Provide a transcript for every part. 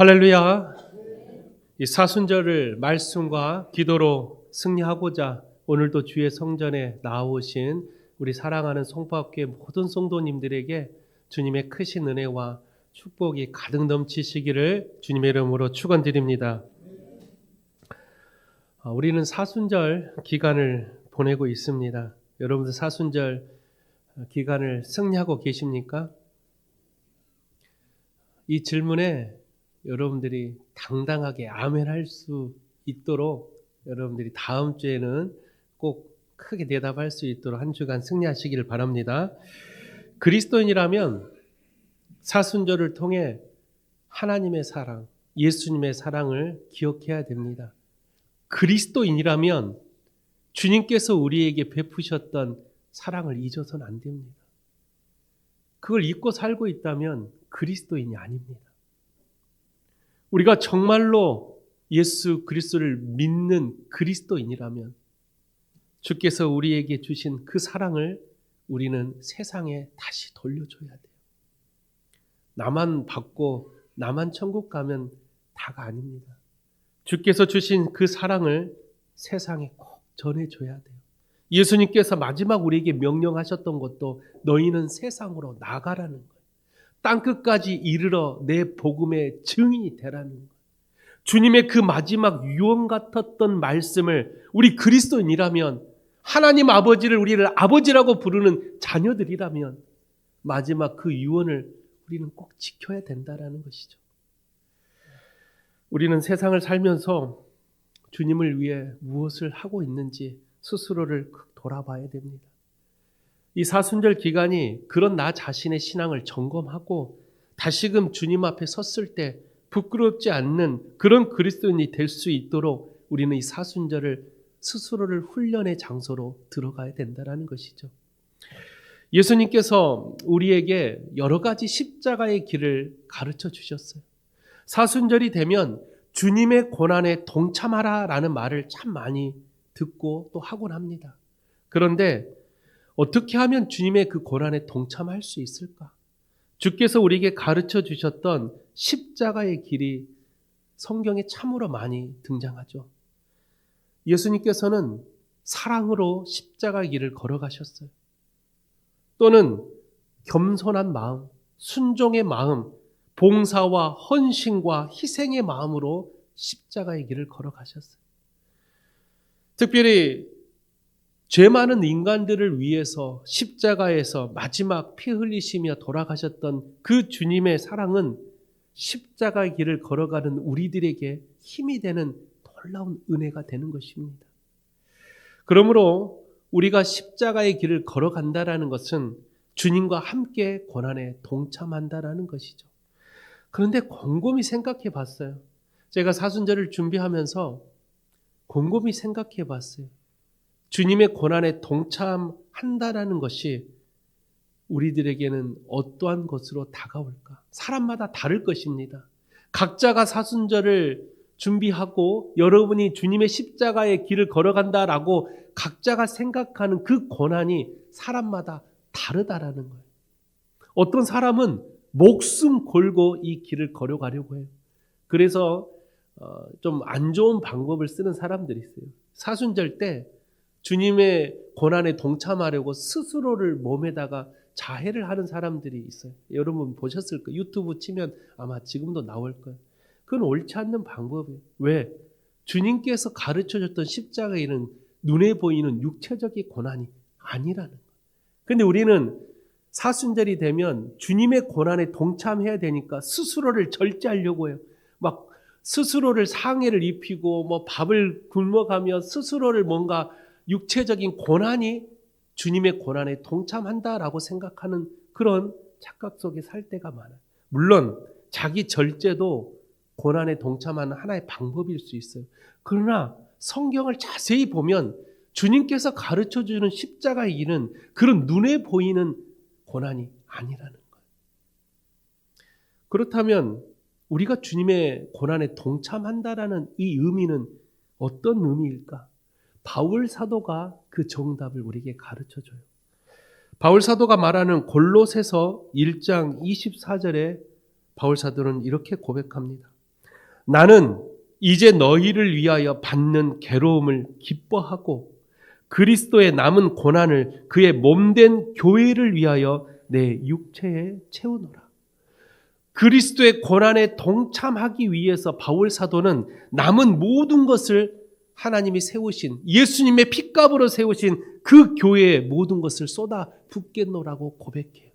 할렐루야. 이 사순절을 말씀과 기도로 승리하고자 오늘도 주의 성전에 나오신 우리 사랑하는 송파교회 모든 성도님들에게 주님의 크신 은혜와 축복이 가득 넘치시기를 주님의 이름으로 축원드립니다. 우리는 사순절 기간을 보내고 있습니다. 여러분들 사순절 기간을 승리하고 계십니까? 이 질문에 여러분들이 당당하게 아멘할 수 있도록 여러분들이 다음 주에는 꼭 크게 대답할 수 있도록 한 주간 승리하시기를 바랍니다. 그리스도인이라면 사순절을 통해 하나님의 사랑, 예수님의 사랑을 기억해야 됩니다. 그리스도인이라면 주님께서 우리에게 베푸셨던 사랑을 잊어서는 안 됩니다. 그걸 잊고 살고 있다면 그리스도인이 아닙니다. 우리가 정말로 예수 그리스도를 믿는 그리스도인이라면 주께서 우리에게 주신 그 사랑을 우리는 세상에 다시 돌려줘야 돼요. 나만 받고 나만 천국 가면 다가 아닙니다. 주께서 주신 그 사랑을 세상에 꼭 전해줘야 돼요. 예수님께서 마지막 우리에게 명령하셨던 것도 너희는 세상으로 나가라는 거예요. 땅끝까지 이르러 내 복음의 증인이 되라는 거예요. 주님의 그 마지막 유언 같았던 말씀을 우리 그리스도인이라면, 하나님 아버지를 우리를 아버지라고 부르는 자녀들이라면 마지막 그 유언을 우리는 꼭 지켜야 된다는 것이죠. 우리는 세상을 살면서 주님을 위해 무엇을 하고 있는지 스스로를 돌아봐야 됩니다. 이 사순절 기간이 그런 나 자신의 신앙을 점검하고 다시금 주님 앞에 섰을 때 부끄럽지 않는 그런 그리스도인이 될 수 있도록 우리는 이 사순절을 스스로를 훈련의 장소로 들어가야 된다는 것이죠. 예수님께서 우리에게 여러 가지 십자가의 길을 가르쳐 주셨어요. 사순절이 되면 주님의 고난에 동참하라라는 말을 참 많이 듣고 또 하곤 합니다. 그런데 어떻게 하면 주님의 그 고난에 동참할 수 있을까? 주께서 우리에게 가르쳐 주셨던 십자가의 길이 성경에 참으로 많이 등장하죠. 예수님께서는 사랑으로 십자가의 길을 걸어가셨어요. 또는 겸손한 마음, 순종의 마음, 봉사와 헌신과 희생의 마음으로 십자가의 길을 걸어가셨어요. 특별히 죄 많은 인간들을 위해서 십자가에서 마지막 피 흘리시며 돌아가셨던 그 주님의 사랑은 십자가의 길을 걸어가는 우리들에게 힘이 되는 놀라운 은혜가 되는 것입니다. 그러므로 우리가 십자가의 길을 걸어간다라는 것은 주님과 함께 고난에 동참한다라는 것이죠. 그런데 곰곰이 생각해 봤어요. 제가 사순절을 준비하면서 곰곰이 생각해 봤어요. 주님의 고난에 동참한다라는 것이 우리들에게는 어떠한 것으로 다가올까? 사람마다 다를 것입니다. 각자가 사순절을 준비하고 여러분이 주님의 십자가의 길을 걸어간다라고 각자가 생각하는 그 고난이 사람마다 다르다라는 거예요. 어떤 사람은 목숨 걸고 이 길을 걸어가려고 해요. 그래서 좀 안 좋은 방법을 쓰는 사람들이 있어요. 사순절 때 주님의 고난에 동참하려고 스스로를 몸에다가 자해를 하는 사람들이 있어요. 여러분 보셨을 거예요. 유튜브 치면 아마 지금도 나올 거예요. 그건 옳지 않는 방법이에요. 왜? 주님께서 가르쳐줬던 십자가의 일은 눈에 보이는 육체적인 고난이 아니라는 거예요. 그런데 우리는 사순절이 되면 주님의 고난에 동참해야 되니까 스스로를 절제하려고 해요. 막 스스로를 상해를 입히고 뭐 밥을 굶어가며 스스로를 뭔가 육체적인 고난이 주님의 고난에 동참한다라고 생각하는 그런 착각 속에 살 때가 많아요. 물론 자기 절제도 고난에 동참하는 하나의 방법일 수 있어요. 그러나 성경을 자세히 보면 주님께서 가르쳐주는 십자가의 일은 그런 눈에 보이는 고난이 아니라는 거예요. 그렇다면 우리가 주님의 고난에 동참한다라는 이 의미는 어떤 의미일까? 바울 사도가 그 정답을 우리에게 가르쳐줘요. 바울 사도가 말하는 골로새서 1장 24절에 바울 사도는 이렇게 고백합니다. 나는 이제 너희를 위하여 받는 괴로움을 기뻐하고 그리스도의 남은 고난을 그의 몸된 교회를 위하여 내 육체에 채우노라. 그리스도의 고난에 동참하기 위해서 바울 사도는 남은 모든 것을 하나님이 세우신 예수님의 핏값으로 세우신 그 교회에 모든 것을 쏟아 붓겠노라고 고백해요.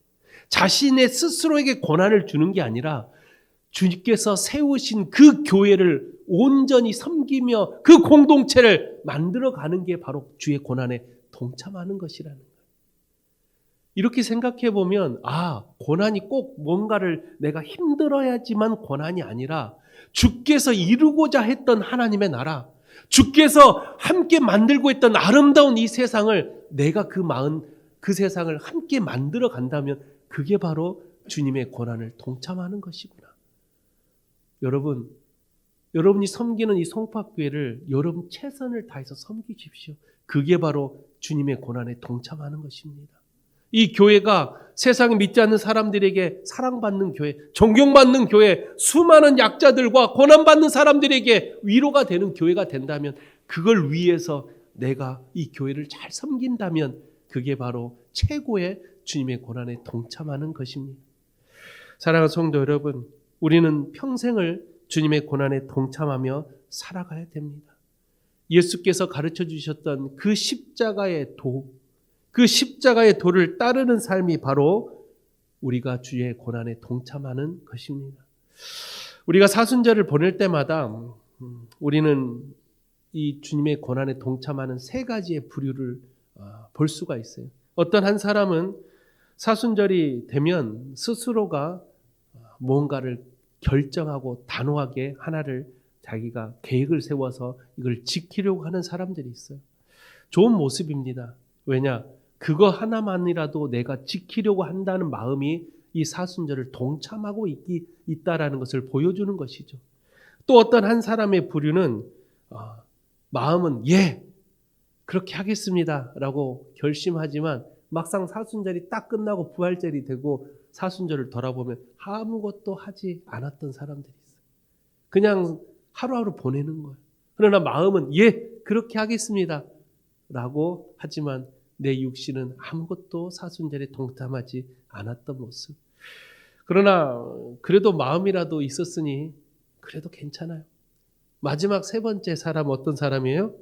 자신의 스스로에게 고난을 주는 게 아니라 주님께서 세우신 그 교회를 온전히 섬기며 그 공동체를 만들어가는 게 바로 주의 고난에 동참하는 것이라는 거예요. 이렇게 생각해 보면 고난이 꼭 뭔가를 내가 힘들어야지만 고난이 아니라 주께서 이루고자 했던 하나님의 나라, 주께서 함께 만들고 있던 아름다운 이 세상을 내가 그 세상을 함께 만들어 간다면 그게 바로 주님의 고난을 동참하는 것이구나. 여러분이 섬기는 이 송파교회를 여러분 최선을 다해서 섬기십시오. 그게 바로 주님의 고난에 동참하는 것입니다. 이 교회가 세상에 믿지 않는 사람들에게 사랑받는 교회, 존경받는 교회, 수많은 약자들과 고난받는 사람들에게 위로가 되는 교회가 된다면 그걸 위해서 내가 이 교회를 잘 섬긴다면 그게 바로 최고의 주님의 고난에 동참하는 것입니다. 사랑하는 성도 여러분, 우리는 평생을 주님의 고난에 동참하며 살아가야 됩니다. 예수께서 가르쳐 주셨던 그 십자가의 도, 그 십자가의 도를 따르는 삶이 바로 우리가 주의 고난에 동참하는 것입니다. 우리가 사순절을 보낼 때마다 우리는 이 주님의 고난에 동참하는 세 가지의 부류를 볼 수가 있어요. 어떤 한 사람은 사순절이 되면 스스로가 뭔가를 결정하고 단호하게 하나를 자기가 계획을 세워서 이걸 지키려고 하는 사람들이 있어요. 좋은 모습입니다. 왜냐? 그거 하나만이라도 내가 지키려고 한다는 마음이 이 사순절을 동참하고 있다라는 것을 보여주는 것이죠. 또 어떤 한 사람의 부류는 마음은 그렇게 하겠습니다 라고 결심하지만 막상 사순절이 딱 끝나고 부활절이 되고 사순절을 돌아보면 아무것도 하지 않았던 사람들이 있어요. 그냥 하루하루 보내는 거예요. 그러나 마음은 그렇게 하겠습니다 라고 하지만 내 육신은 아무것도 사순절에 동참하지 않았던 모습. 그러나 그래도 마음이라도 있었으니 그래도 괜찮아요. 마지막 세 번째 사람 어떤 사람이에요?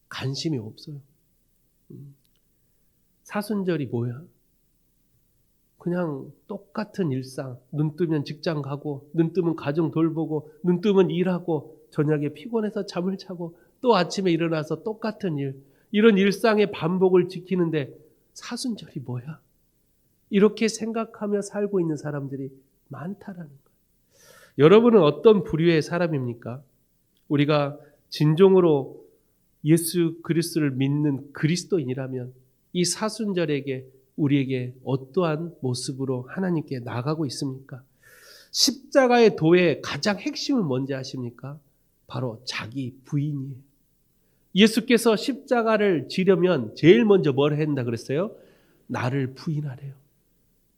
관심이 없어요. 사순절이 뭐야? 그냥 똑같은 일상. 눈 뜨면 직장 가고, 눈 뜨면 가정 돌보고, 눈 뜨면 일하고, 저녁에 피곤해서 잠을 자고, 또 아침에 일어나서 똑같은 일. 이런 일상의 반복을 지키는데 사순절이 뭐야? 이렇게 생각하며 살고 있는 사람들이 많다라는 거예요. 여러분은 어떤 부류의 사람입니까? 우리가 진정으로 예수 그리스도를 믿는 그리스도인이라면 이 사순절에게 우리에게 어떠한 모습으로 하나님께 나아가고 있습니까? 십자가의 도의 가장 핵심은 뭔지 아십니까? 바로 자기 부인이에요. 예수께서 십자가를 지려면 제일 먼저 뭘 한다 그랬어요? 나를 부인하래요.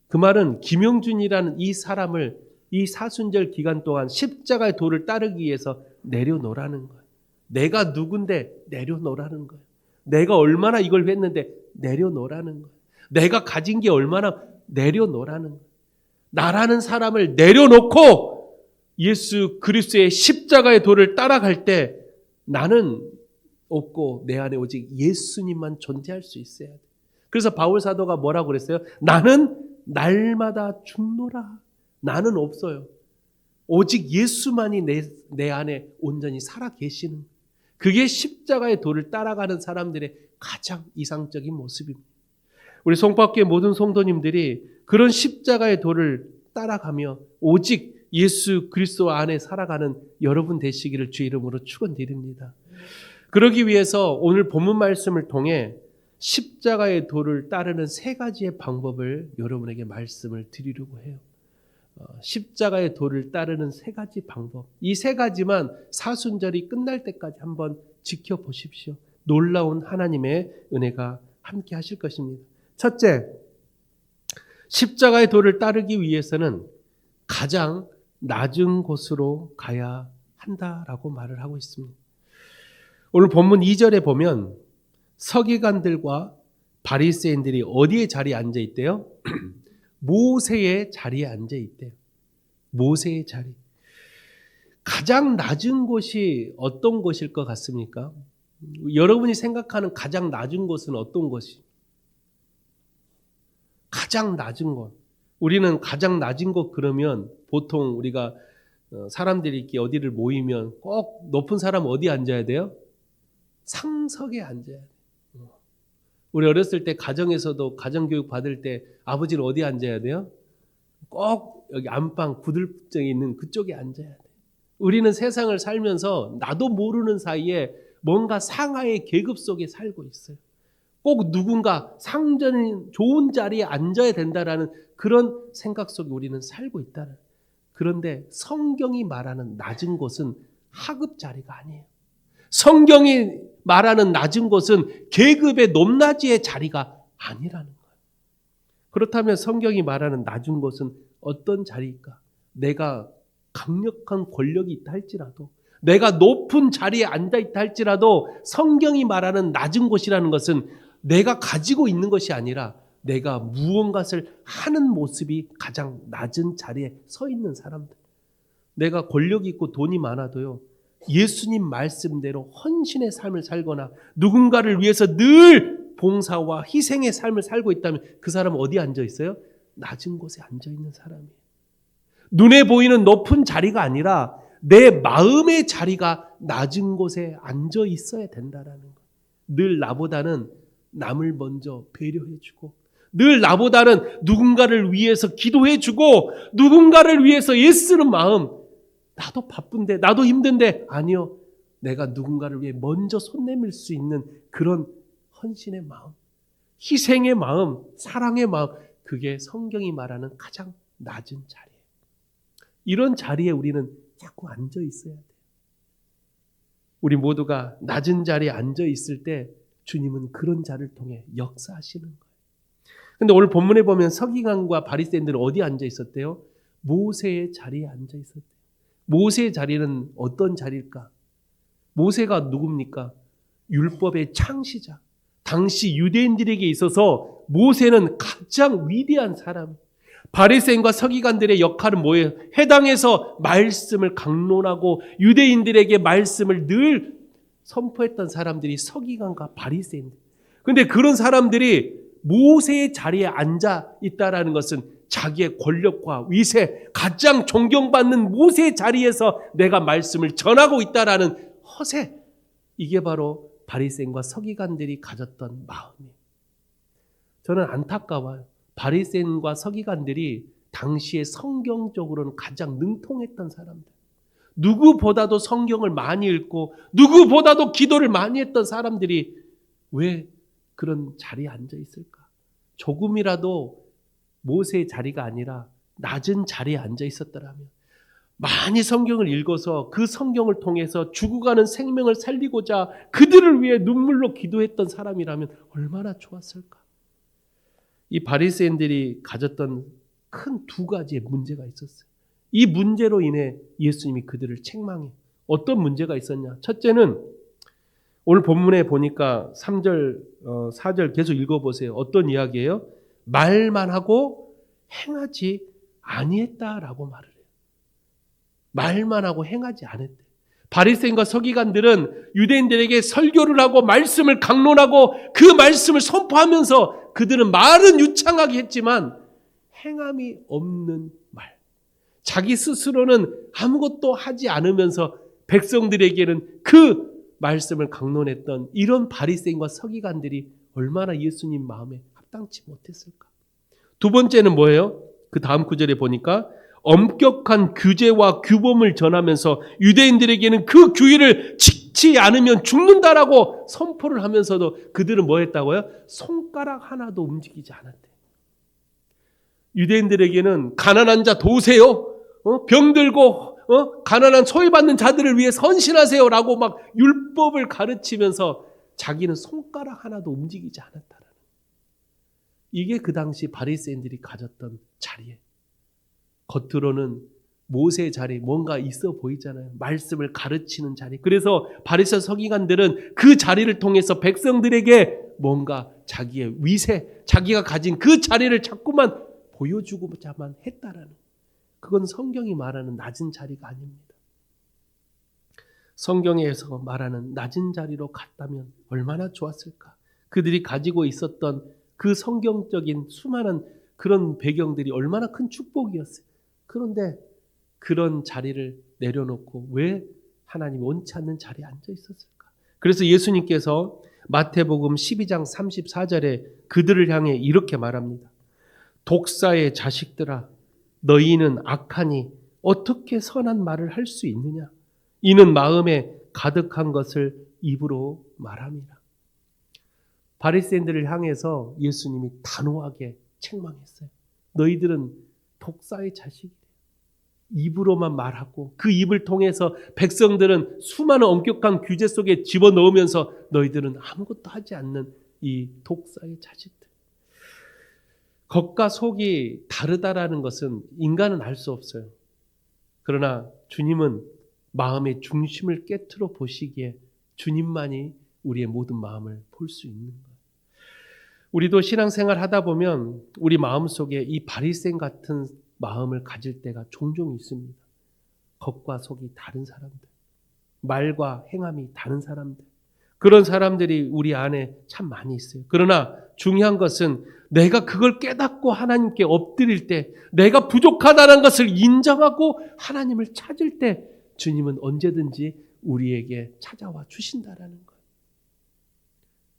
그 말은 김영준이라는 이 사람을 이 사순절 기간 동안 십자가의 도를 따르기 위해서 내려놓으라는 거예요. 내가 누군데 내려놓으라는 거예요. 내가 얼마나 이걸 했는데 내려놓으라는 거예요. 내가 가진 게 얼마나 내려놓으라는 거예요. 나라는 사람을 내려놓고 예수 그리스도의 십자가의 도를 따라갈 때 나는 없고 내 안에 오직 예수님만 존재할 수 있어야 돼. 그래서 바울 사도가 뭐라고 그랬어요? 나는 날마다 죽노라. 나는 없어요. 오직 예수만이 내 안에 온전히 살아 계시는, 그게 십자가의 도를 따라가는 사람들의 가장 이상적인 모습입니다. 우리 송파교회 모든 성도님들이 그런 십자가의 도를 따라가며 오직 예수 그리스도 안에 살아가는 여러분 되시기를 주의 이름으로 축원드립니다. 그러기 위해서 오늘 본문 말씀을 통해 십자가의 도를 따르는 세 가지의 방법을 여러분에게 말씀을 드리려고 해요. 십자가의 도를 따르는 세 가지 방법. 이 세 가지만 사순절이 끝날 때까지 한번 지켜보십시오. 놀라운 하나님의 은혜가 함께 하실 것입니다. 첫째, 십자가의 도를 따르기 위해서는 가장 낮은 곳으로 가야 한다라고 말을 하고 있습니다. 오늘 본문 2절에 보면 서기관들과 바리새인들이 어디에 자리에 앉아 있대요? 모세의 자리에 앉아 있대요. 모세의 자리. 가장 낮은 곳이 어떤 곳일 것 같습니까? 여러분이 생각하는 가장 낮은 곳은 어떤 곳이? 가장 낮은 곳. 우리는 가장 낮은 곳 그러면 보통 우리가 사람들이 이렇게 어디를 모이면 꼭 높은 사람 어디 앉아야 돼요? 상석에 앉아야 돼요. 우리 어렸을 때 가정에서도 가정교육 받을 때 아버지는 어디 앉아야 돼요? 꼭 여기 안방 구들정에 있는 그쪽에 앉아야 돼요. 우리는 세상을 살면서 나도 모르는 사이에 뭔가 상하의 계급 속에 살고 있어요. 꼭 누군가 상전 좋은 자리에 앉아야 된다라는 그런 생각 속에 우리는 살고 있다는. 그런데 성경이 말하는 낮은 곳은 하급 자리가 아니에요. 성경이 말하는 낮은 곳은 계급의 높낮이의 자리가 아니라는 거예요. 그렇다면 성경이 말하는 낮은 곳은 어떤 자리일까? 내가 강력한 권력이 있다 할지라도, 내가 높은 자리에 앉아 있다 할지라도 성경이 말하는 낮은 곳이라는 것은 내가 가지고 있는 것이 아니라 내가 무언가를 하는 모습이 가장 낮은 자리에 서 있는 사람들. 내가 권력이 있고 돈이 많아도요, 예수님 말씀대로 헌신의 삶을 살거나 누군가를 위해서 늘 봉사와 희생의 삶을 살고 있다면 그 사람은 어디에 앉아 있어요? 낮은 곳에 앉아 있는 사람이에요. 눈에 보이는 높은 자리가 아니라 내 마음의 자리가 낮은 곳에 앉아 있어야 된다라는 거예요. 늘 나보다는 남을 먼저 배려해주고, 늘 나보다는 누군가를 위해서 기도해주고, 누군가를 위해서 애쓰는 마음. 나도 바쁜데, 나도 힘든데, 아니요, 내가 누군가를 위해 먼저 손 내밀 수 있는 그런 헌신의 마음, 희생의 마음, 사랑의 마음, 그게 성경이 말하는 가장 낮은 자리예요. 이런 자리에 우리는 자꾸 앉아 있어야 돼요. 우리 모두가 낮은 자리에 앉아 있을 때 주님은 그런 자를 통해 역사하시는 거예요. 근데 오늘 본문에 보면 서기관과 바리새인들은 어디 앉아 있었대요? 모세의 자리에 앉아 있었대요. 모세의 자리는 어떤 자리일까? 모세가 누굽니까? 율법의 창시자. 당시 유대인들에게 있어서 모세는 가장 위대한 사람. 바리새인과 서기관들의 역할은 뭐예요? 해당에서 말씀을 강론하고 유대인들에게 말씀을 늘 선포했던 사람들이 서기관과 바리새인들. 그런데 그런 사람들이 모세의 자리에 앉아 있다라는 것은 자기의 권력과 위세, 가장 존경받는 모세의 자리에서 내가 말씀을 전하고 있다라는 허세. 이게 바로 바리새인과 서기관들이 가졌던 마음이에요. 저는 안타까워요. 바리새인과 서기관들이 당시에 성경적으로는 가장 능통했던 사람들. 누구보다도 성경을 많이 읽고 누구보다도 기도를 많이 했던 사람들이 왜 그런 자리에 앉아 있을까? 조금이라도 모세의 자리가 아니라 낮은 자리에 앉아 있었더라면, 많이 성경을 읽어서 그 성경을 통해서 죽어가는 생명을 살리고자 그들을 위해 눈물로 기도했던 사람이라면 얼마나 좋았을까? 이 바리새인들이 가졌던 큰 두 가지의 문제가 있었어요. 이 문제로 인해 예수님이 그들을 책망해요. 어떤 문제가 있었냐? 첫째는 오늘 본문에 보니까 3절, 4절 계속 읽어보세요. 어떤 이야기예요? 말만 하고 행하지 아니했다라고 말을 해요. 말만 하고 행하지 않았대. 바리새인과 서기관들은 유대인들에게 설교를 하고 말씀을 강론하고 그 말씀을 선포하면서 그들은 말은 유창하게 했지만 행함이 없는 말. 자기 스스로는 아무것도 하지 않으면서 백성들에게는 그 말씀을 강론했던 이런 바리새인과 서기관들이 얼마나 예수님 마음에 합당치 못했을까? 두 번째는 뭐예요? 그 다음 구절에 보니까 엄격한 규제와 규범을 전하면서 유대인들에게는 그 규율을 지키지 않으면 죽는다라고 선포를 하면서도 그들은 뭐 했다고요? 손가락 하나도 움직이지 않았대. 유대인들에게는 가난한 자 도우세요. 병들고 가난한 소외받는 자들을 위해 헌신하세요라고 막 율법을 가르치면서 자기는 손가락 하나도 움직이지 않았다라는. 이게 그 당시 바리새인들이 가졌던 자리에 겉으로는 모세의 자리 뭔가 있어 보이잖아요. 말씀을 가르치는 자리. 그래서 바리새 서기관들은 그 자리를 통해서 백성들에게 뭔가 자기의 위세, 자기가 가진 그 자리를 자꾸만 보여주고자만 했다라는, 그건 성경이 말하는 낮은 자리가 아닙니다. 성경에서 말하는 낮은 자리로 갔다면 얼마나 좋았을까. 그들이 가지고 있었던 그 성경적인 수많은 그런 배경들이 얼마나 큰 축복이었어요. 그런데 그런 자리를 내려놓고 왜 하나님 원치 않는 자리에 앉아 있었을까? 그래서 예수님께서 마태복음 12장 34절에 그들을 향해 이렇게 말합니다. 독사의 자식들아, 너희는 악하니 어떻게 선한 말을 할 수 있느냐? 이는 마음에 가득한 것을 입으로 말함이라. 바리새인들을 향해서 예수님이 단호하게 책망했어요. 너희들은 독사의 자식이래. 입으로만 말하고 그 입을 통해서 백성들은 수많은 엄격한 규제 속에 집어넣으면서 너희들은 아무것도 하지 않는 이 독사의 자식들. 겉과 속이 다르다라는 것은 인간은 알 수 없어요. 그러나 주님은 마음의 중심을 깨트려 보시기에 주님만이 우리의 모든 마음을 볼 수 있는 거예요. 우리도 신앙생활 하다 보면 우리 마음속에 이 바리새인 같은 마음을 가질 때가 종종 있습니다. 겉과 속이 다른 사람들, 말과 행함이 다른 사람들, 그런 사람들이 우리 안에 참 많이 있어요. 그러나 중요한 것은 내가 그걸 깨닫고 하나님께 엎드릴 때, 내가 부족하다는 것을 인정하고 하나님을 찾을 때 주님은 언제든지 우리에게 찾아와 주신다라는 거예요.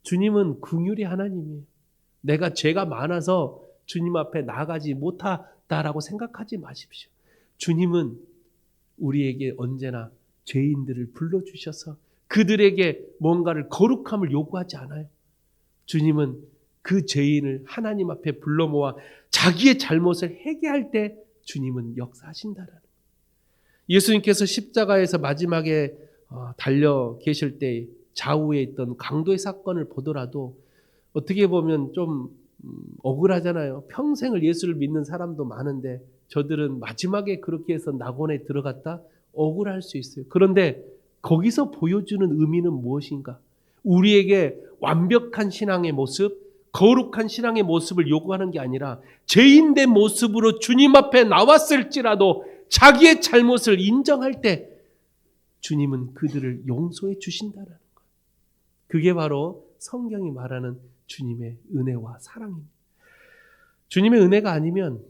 주님은 긍휼의 하나님이에요. 내가 죄가 많아서 주님 앞에 나아가지 못하다라고 생각하지 마십시오. 주님은 우리에게 언제나 죄인들을 불러주셔서 그들에게 뭔가를 거룩함을 요구하지 않아요. 주님은 그 죄인을 하나님 앞에 불러 모아 자기의 잘못을 회개할 때 주님은 역사하신다라는 거예요. 예수님께서 십자가에서 마지막에 달려 계실 때 좌우에 있던 강도의 사건을 보더라도 어떻게 보면 좀 억울하잖아요. 평생을 예수를 믿는 사람도 많은데 저들은 마지막에 그렇게 해서 낙원에 들어갔다? 억울할 수 있어요. 그런데 거기서 보여주는 의미는 무엇인가? 우리에게 완벽한 신앙의 모습, 거룩한 신앙의 모습을 요구하는 게 아니라 죄인된 모습으로 주님 앞에 나왔을지라도 자기의 잘못을 인정할 때 주님은 그들을 용서해 주신다는 거예요. 그게 바로 성경이 말하는 주님의 은혜와 사랑입니다. 주님의 은혜가 아니면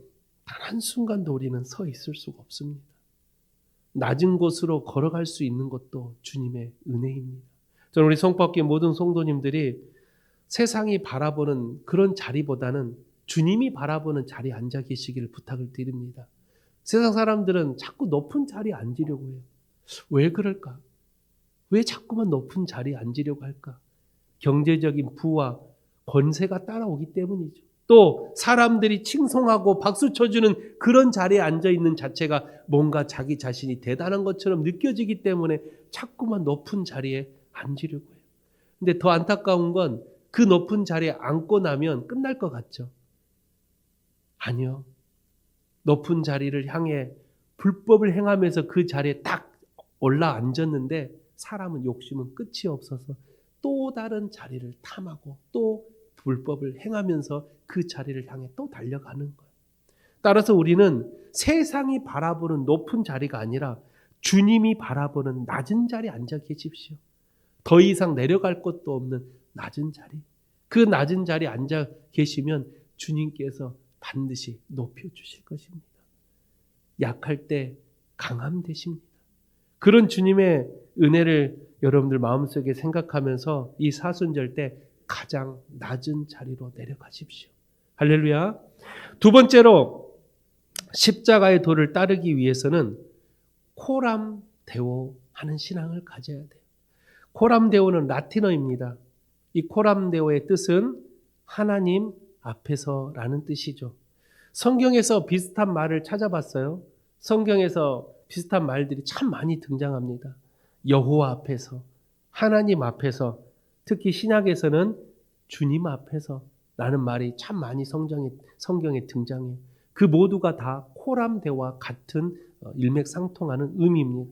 단 한순간도 우리는 서 있을 수가 없습니다. 낮은 곳으로 걸어갈 수 있는 것도 주님의 은혜입니다. 저는 우리 성법계 모든 성도님들이 세상이 바라보는 그런 자리보다는 주님이 바라보는 자리에 앉아 계시기를 부탁을 드립니다. 세상 사람들은 자꾸 높은 자리에 앉으려고 해요. 왜 그럴까? 왜 자꾸만 높은 자리에 앉으려고 할까? 경제적인 부와 권세가 따라오기 때문이죠. 또 사람들이 칭송하고 박수 쳐주는 그런 자리에 앉아있는 자체가 뭔가 자기 자신이 대단한 것처럼 느껴지기 때문에 자꾸만 높은 자리에 앉으려고 해요. 근데 더 안타까운 건 그 높은 자리에 앉고 나면 끝날 것 같죠? 아니요. 높은 자리를 향해 불법을 행하면서 그 자리에 딱 올라 앉았는데 사람은 욕심은 끝이 없어서 또 다른 자리를 탐하고 또 불법을 행하면서 그 자리를 향해 또 달려가는 거예요. 따라서 우리는 세상이 바라보는 높은 자리가 아니라 주님이 바라보는 낮은 자리에 앉아 계십시오. 더 이상 내려갈 것도 없는 낮은 자리. 그 낮은 자리에 앉아 계시면 주님께서 반드시 높여주실 것입니다. 약할 때 강함 되십니다. 그런 주님의 은혜를 여러분들 마음속에 생각하면서 이 사순절 때 가장 낮은 자리로 내려가십시오. 할렐루야. 두 번째로 십자가의 도를 따르기 위해서는 코람 데오 하는 신앙을 가져야 돼요. 코람 데오는 라틴어입니다. 이 코람 데오의 뜻은 하나님 앞에서라는 뜻이죠. 성경에서 비슷한 말을 찾아봤어요. 성경에서 비슷한 말들이 참 많이 등장합니다. 여호와 앞에서, 하나님 앞에서, 특히 신약에서는 주님 앞에서 라는 말이 참 많이 성경에 등장해요. 그 모두가 다 코람데오와 같은 일맥상통하는 의미입니다.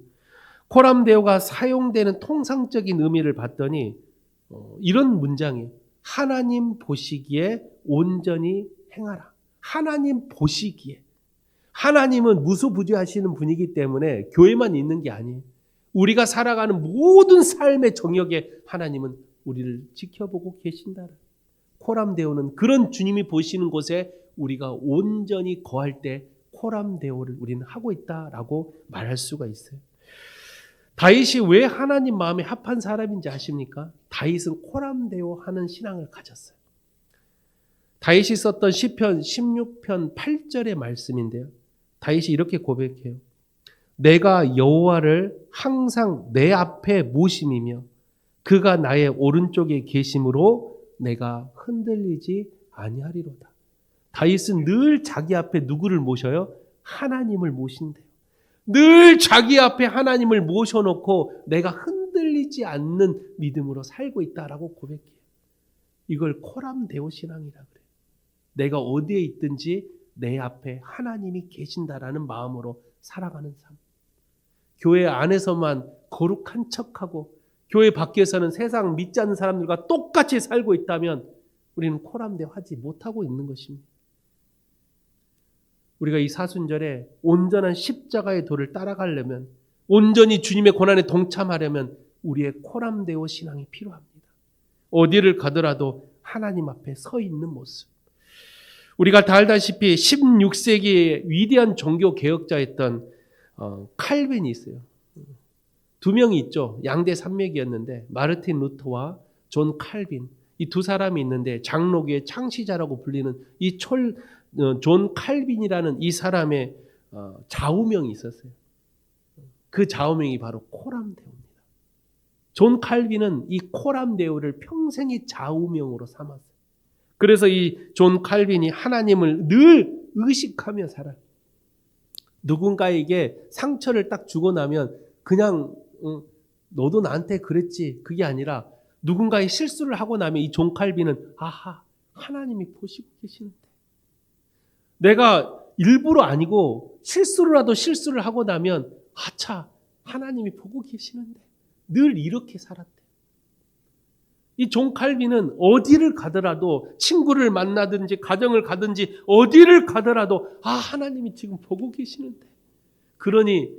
코람데오가 사용되는 통상적인 의미를 봤더니 이런 문장이에요. 하나님 보시기에 온전히 행하라. 하나님 보시기에. 하나님은 무소부지하시는 분이기 때문에 교회만 있는 게 아니에요. 우리가 살아가는 모든 삶의 정역에 하나님은 우리를 지켜보고 계신다. 코람데오는 그런 주님이 보시는 곳에 우리가 온전히 거할 때 코람데오를 우리는 하고 있다라고 말할 수가 있어요. 다윗이 왜 하나님 마음에 합한 사람인지 아십니까? 다윗은 코람데오 하는 신앙을 가졌어요. 다윗이 썼던 시편 16편 8절의 말씀인데요. 다윗이 이렇게 고백해요. 내가 여호와를 항상 내 앞에 모심이며 그가 나의 오른쪽에 계심으로 내가 흔들리지 아니하리로다. 다윗은 늘 자기 앞에 누구를 모셔요? 하나님을 모신대요. 늘 자기 앞에 하나님을 모셔놓고 내가 흔들리지 않는 믿음으로 살고 있다라고 고백해요. 이걸 코람데오 신앙이라 그래요. 내가 어디에 있든지 내 앞에 하나님이 계신다라는 마음으로 살아가는 삶. 교회 안에서만 거룩한 척하고 교회 밖에서는 세상 믿지 않는 사람들과 똑같이 살고 있다면 우리는 코람데오 하지 못하고 있는 것입니다. 우리가 이 사순절에 온전한 십자가의 도를 따라가려면, 온전히 주님의 고난에 동참하려면 우리의 코람데오 신앙이 필요합니다. 어디를 가더라도 하나님 앞에 서 있는 모습. 우리가 다 알다시피 16세기의 위대한 종교 개혁자였던 칼빈이 있어요. 두 명이 있죠. 양대 산맥이었는데 마르틴 루터와 존 칼빈, 이 두 사람이 있는데 장로교의 창시자라고 불리는 이 존 칼빈이라는 이 사람의 좌우명이 있었어요. 그 좌우명이 바로 코람데오입니다. 존 칼빈은 이 코람데오를 평생의 좌우명으로 삼았어요. 그래서 이 존 칼빈이 하나님을 늘 의식하며 살아요. 누군가에게 상처를 딱 주고 나면 그냥 너도 나한테 그랬지, 그게 아니라 누군가의 실수를 하고 나면 이 존 칼빈은 아하, 하나님이 보시고 계시는데, 내가 일부러 아니고 실수를 하고 나면 아차, 하나님이 보고 계시는데, 늘 이렇게 살았대. 이 존 칼빈은 어디를 가더라도, 친구를 만나든지 가정을 가든지 어디를 가더라도 하나님이 지금 보고 계시는데, 그러니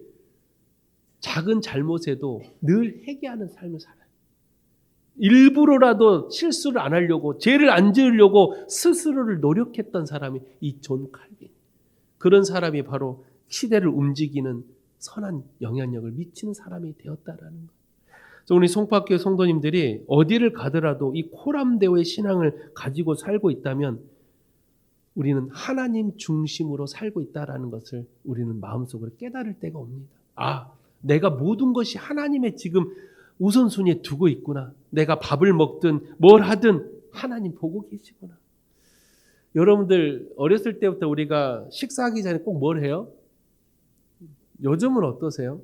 작은 잘못에도 늘 회개하는 삶을 살아요. 일부러라도 실수를 안 하려고, 죄를 안 지으려고 스스로를 노력했던 사람이 이 존 칼빈. 그런 사람이 바로 시대를 움직이는 선한 영향력을 미치는 사람이 되었다라는 것. 그래서 우리 송파교회 성도님들이 어디를 가더라도 이 코람데오의 신앙을 가지고 살고 있다면 우리는 하나님 중심으로 살고 있다라는 것을 우리는 마음속으로 깨달을 때가 옵니다. 내가 모든 것이 하나님의 지금 우선순위에 두고 있구나. 내가 밥을 먹든 뭘 하든 하나님 보고 계시구나. 여러분들 어렸을 때부터 우리가 식사하기 전에 꼭 뭘 해요? 요즘은 어떠세요?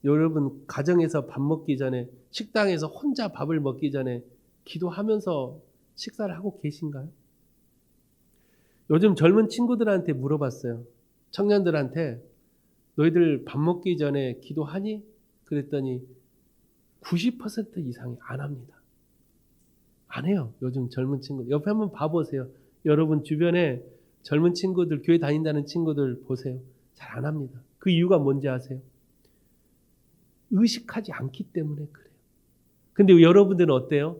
여러분 가정에서 밥 먹기 전에, 식당에서 혼자 밥을 먹기 전에 기도하면서 식사를 하고 계신가요? 요즘 젊은 친구들한테 물어봤어요. 청년들한테 너희들 밥 먹기 전에 기도하니? 그랬더니 90% 이상이 안 합니다. 안 해요. 요즘 젊은 친구들. 옆에 한번 봐보세요. 여러분 주변에 젊은 친구들, 교회 다닌다는 친구들 보세요. 잘 안 합니다. 그 이유가 뭔지 아세요? 의식하지 않기 때문에 그래요. 근데 여러분들은 어때요?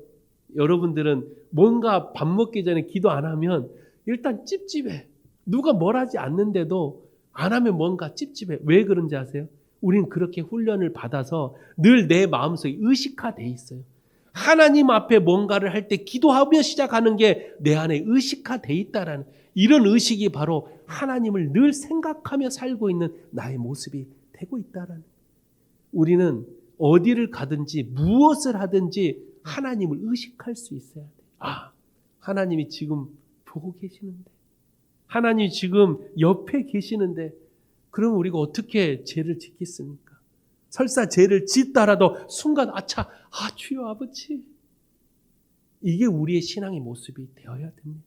여러분들은 뭔가 밥 먹기 전에 기도 안 하면 일단 찝찝해. 누가 뭘 하지 않는데도 안 하면 뭔가 찝찝해. 왜 그런지 아세요? 우리는 그렇게 훈련을 받아서 늘 내 마음속에 의식화되어 있어요. 하나님 앞에 뭔가를 할 때 기도하며 시작하는 게 내 안에 의식화되어 있다라는, 이런 의식이 바로 하나님을 늘 생각하며 살고 있는 나의 모습이 되고 있다라는. 우리는 어디를 가든지 무엇을 하든지 하나님을 의식할 수 있어야 돼. 하나님이 지금 보고 계시는데, 하나님이 지금 옆에 계시는데, 그럼 우리가 어떻게 죄를 짓겠습니까? 설사 죄를 짓더라도 순간 주여 아버지, 이게 우리의 신앙의 모습이 되어야 됩니다.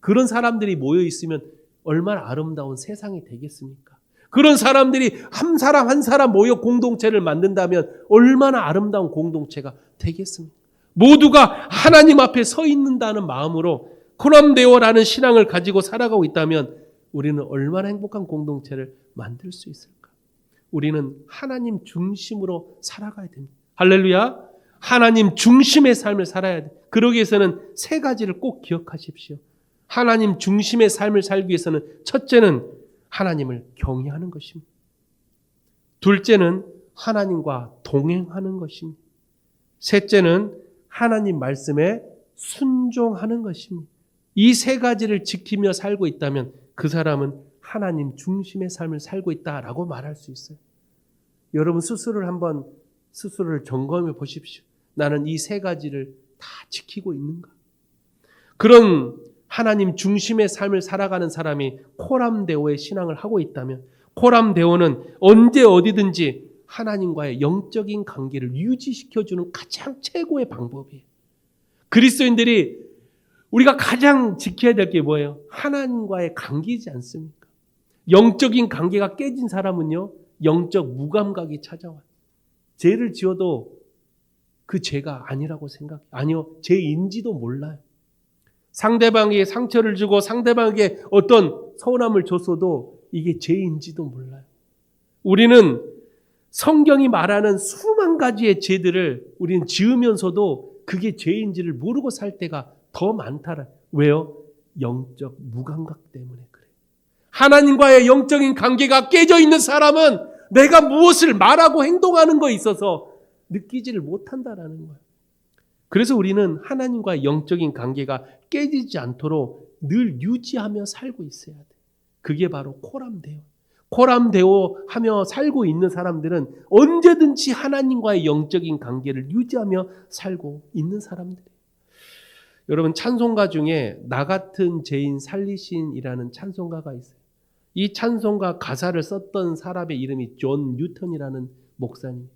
그런 사람들이 모여 있으면 얼마나 아름다운 세상이 되겠습니까? 그런 사람들이 한 사람 한 사람 모여 공동체를 만든다면 얼마나 아름다운 공동체가 되겠습니까? 모두가 하나님 앞에 서 있는다는 마음으로 코람데오라는 신앙을 가지고 살아가고 있다면 우리는 얼마나 행복한 공동체를 만들 수 있을까? 우리는 하나님 중심으로 살아가야 됩니다. 할렐루야! 하나님 중심의 삶을 살아야 돼. 그러기 위해서는 세 가지를 꼭 기억하십시오. 하나님 중심의 삶을 살기 위해서는 첫째는 하나님을 경외하는 것입니다. 둘째는 하나님과 동행하는 것입니다. 셋째는 하나님 말씀에 순종하는 것입니다. 이 세 가지를 지키며 살고 있다면 그 사람은 하나님 중심의 삶을 살고 있다라고 말할 수 있어요. 여러분 스스로를 점검해 보십시오. 나는 이 세 가지를 다 지키고 있는가? 그런 하나님 중심의 삶을 살아가는 사람이 코람데오의 신앙을 하고 있다면 코람데오는 언제 어디든지 하나님과의 영적인 관계를 유지시켜주는 가장 최고의 방법이에요. 그리스도인들이 우리가 가장 지켜야 될 게 뭐예요? 하나님과의 관계이지 않습니까? 영적인 관계가 깨진 사람은요, 영적 무감각이 찾아와요. 죄를 지어도 그 죄가 아니라고 생각해요. 아니요, 죄인지도 몰라요. 상대방에게 상처를 주고 상대방에게 어떤 서운함을 줬어도 이게 죄인지도 몰라요. 우리는 성경이 말하는 수만 가지의 죄들을 우리는 지으면서도 그게 죄인지를 모르고 살 때가 더 많다라. 왜요? 영적 무감각 때문에 그래요. 하나님과의 영적인 관계가 깨져 있는 사람은 내가 무엇을 말하고 행동하는 거에 있어서 느끼지를 못한다라는 거예요. 그래서 우리는 하나님과의 영적인 관계가 깨지지 않도록 늘 유지하며 살고 있어야 돼. 그게 바로 코람데오. 코람데오 하며 살고 있는 사람들은 언제든지 하나님과의 영적인 관계를 유지하며 살고 있는 사람들이에요. 여러분 찬송가 중에 나 같은 죄인 살리신이라는 찬송가가 있어요. 이 찬송가 가사를 썼던 사람의 이름이 존 뉴턴이라는 목사님.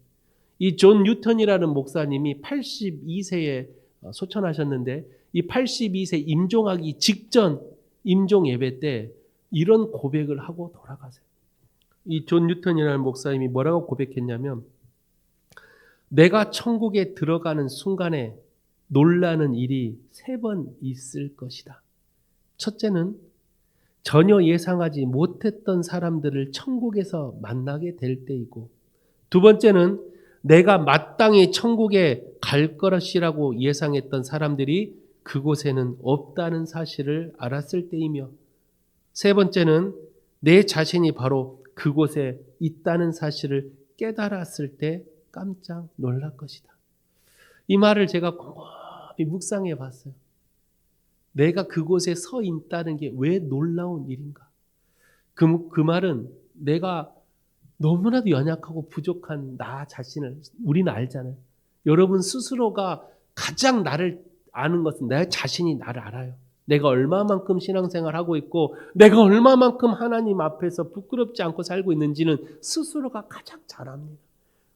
이 존 뉴턴이라는 목사님이 82세에 소천하셨는데 이 82세 임종하기 직전 임종 예배 때 이런 고백을 하고 돌아가세요. 이 존 뉴턴이라는 목사님이 뭐라고 고백했냐면 내가 천국에 들어가는 순간에 놀라는 일이 3번 있을 것이다. 첫째는 전혀 예상하지 못했던 사람들을 천국에서 만나게 될 때이고, 두 번째는 내가 마땅히 천국에 갈 것이라고 예상했던 사람들이 그곳에는 없다는 사실을 알았을 때이며, 세 번째는 내 자신이 바로 그곳에 있다는 사실을 깨달았을 때 깜짝 놀랄 것이다. 이 말을 제가 곰곰이 묵상해 봤어요. 내가 그곳에 서 있다는 게 왜 놀라운 일인가? 그 말은 내가 너무나도 연약하고 부족한 나 자신을 우리는 알잖아요. 여러분 스스로가 가장 나를 아는 것은 내 자신이 나를 알아요. 내가 얼마만큼 신앙생활하고 있고 내가 얼마만큼 하나님 앞에서 부끄럽지 않고 살고 있는지는 스스로가 가장 잘 압니다.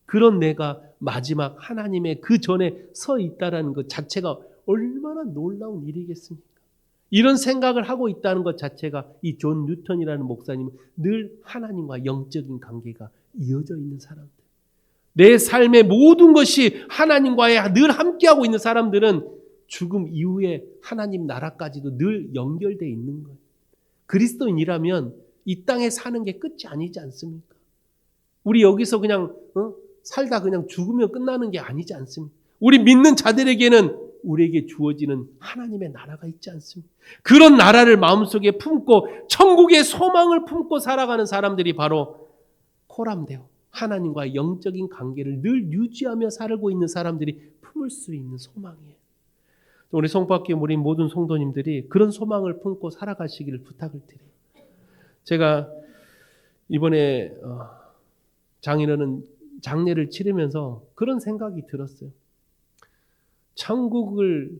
그런 내가 마지막 하나님의 그 전에 서 있다라는 것 자체가 얼마나 놀라운 일이겠습니까? 이런 생각을 하고 있다는 것 자체가 이 존 뉴턴이라는 목사님은 늘 하나님과 영적인 관계가 이어져 있는 사람들. 내 삶의 모든 것이 하나님과의 늘 함께하고 있는 사람들은 죽음 이후에 하나님 나라까지도 늘 연결되어 있는 거예요. 그리스도인이라면 이 땅에 사는 게 끝이 아니지 않습니까? 우리 여기서 그냥 살다 그냥 죽으면 끝나는 게 아니지 않습니까? 우리 믿는 자들에게는 우리에게 주어지는 하나님의 나라가 있지 않습니까? 그런 나라를 마음속에 품고 천국의 소망을 품고 살아가는 사람들이 바로 코람데오, 하나님과의 영적인 관계를 늘 유지하며 살고 있는 사람들이 품을 수 있는 소망이에요. 우리 성밖에 우리 모든 성도님들이 그런 소망을 품고 살아가시기를 부탁을 드려요. 제가 이번에 장례를 치르면서 그런 생각이 들었어요. 천국을